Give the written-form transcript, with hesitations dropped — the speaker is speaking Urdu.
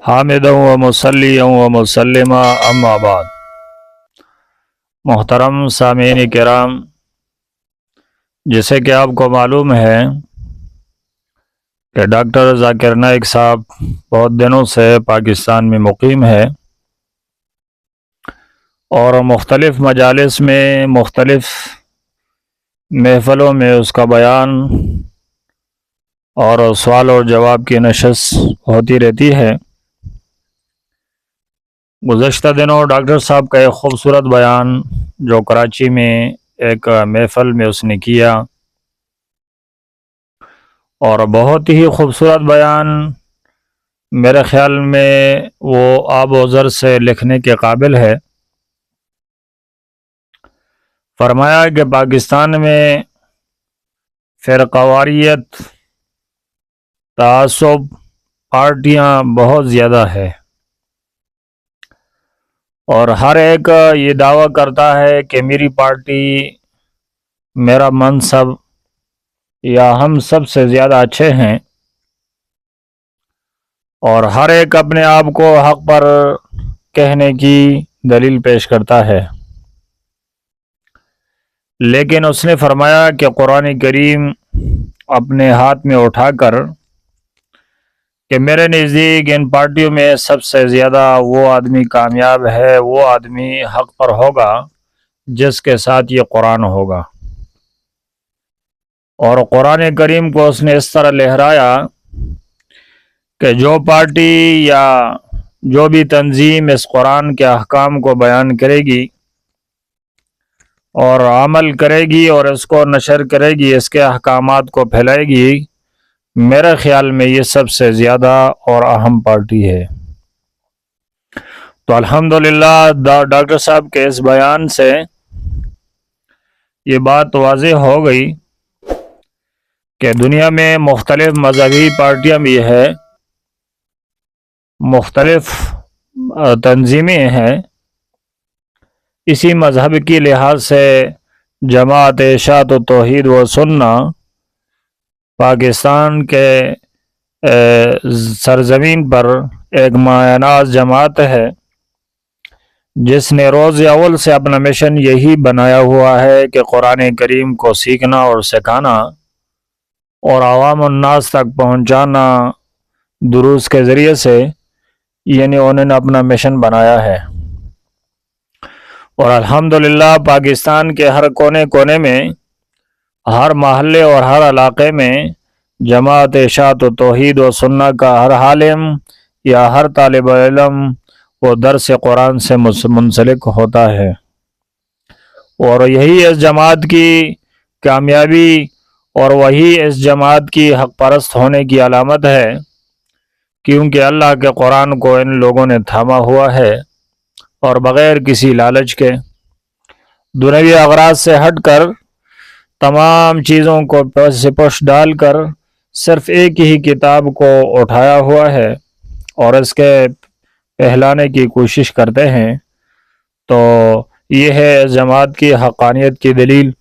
حامدا و مصلیا و مسلما اما بعد۔ محترم سامعین کرام، جیسے کہ آپ کو معلوم ہے کہ ڈاکٹر ذاکر نائک صاحب بہت دنوں سے پاکستان میں مقیم ہے اور مختلف مجالس میں مختلف محفلوں میں اس کا بیان اور سوال اور جواب کی نشست ہوتی رہتی ہے۔ گزشتہ دنوں ڈاکٹر صاحب کا ایک خوبصورت بیان جو کراچی میں ایک محفل میں اس نے کیا، اور بہت ہی خوبصورت بیان، میرے خیال میں وہ آب و زر سے لکھنے کے قابل ہے۔ فرمایا کہ پاکستان میں فرقہ واریت، تعصب، پارٹیاں بہت زیادہ ہے، اور ہر ایک یہ دعویٰ کرتا ہے کہ میری پارٹی، میرا منصب یا ہم سب سے زیادہ اچھے ہیں، اور ہر ایک اپنے آپ کو حق پر کہنے کی دلیل پیش کرتا ہے۔ لیکن اس نے فرمایا کہ قرآن کریم اپنے ہاتھ میں اٹھا کر کہ میرے نزدیک ان پارٹیوں میں سب سے زیادہ وہ آدمی کامیاب ہے، وہ آدمی حق پر ہوگا جس کے ساتھ یہ قرآن ہوگا۔ اور قرآن کریم کو اس نے اس طرح لہرایا کہ جو پارٹی یا جو بھی تنظیم اس قرآن کے احکام کو بیان کرے گی اور عمل کرے گی اور اس کو نشر کرے گی، اس کے احکامات کو پھیلائے گی، میرے خیال میں یہ سب سے زیادہ اور اہم پارٹی ہے۔ تو الحمدللہ ڈاکٹر صاحب کے اس بیان سے یہ بات واضح ہو گئی کہ دنیا میں مختلف مذہبی پارٹیاں بھی ہیں، مختلف تنظیمیں ہیں۔ اسی مذہب کی لحاظ سے جماعت اشاعت و توحید و سنہ پاکستان کے سرزمین پر ایک مایہ ناز جماعت ہے، جس نے روز اول سے اپنا مشن یہی بنایا ہوا ہے کہ قرآن کریم کو سیکھنا اور سکھانا اور عوام الناس تک پہنچانا دروس کے ذریعے سے، یعنی انہوں نے اپنا مشن بنایا ہے۔ اور الحمدللہ پاکستان کے ہر کونے کونے میں، ہر محلے اور ہر علاقے میں جماعت اشاعت و توحید و سنہ کا ہر عالم یا ہر طالب علم وہ درس قرآن سے منسلک ہوتا ہے، اور یہی اس جماعت کی کامیابی اور وہی اس جماعت کی حق پرست ہونے کی علامت ہے، کیونکہ اللہ کے قرآن کو ان لوگوں نے تھاما ہوا ہے اور بغیر کسی لالچ کے، دنیوی اغراض سے ہٹ کر، تمام چیزوں کو پش ڈال کر صرف ایک ہی کتاب کو اٹھایا ہوا ہے اور اس کے پھیلانے کی کوشش کرتے ہیں۔ تو یہ ہے جماعت کی حقانیت کی دلیل۔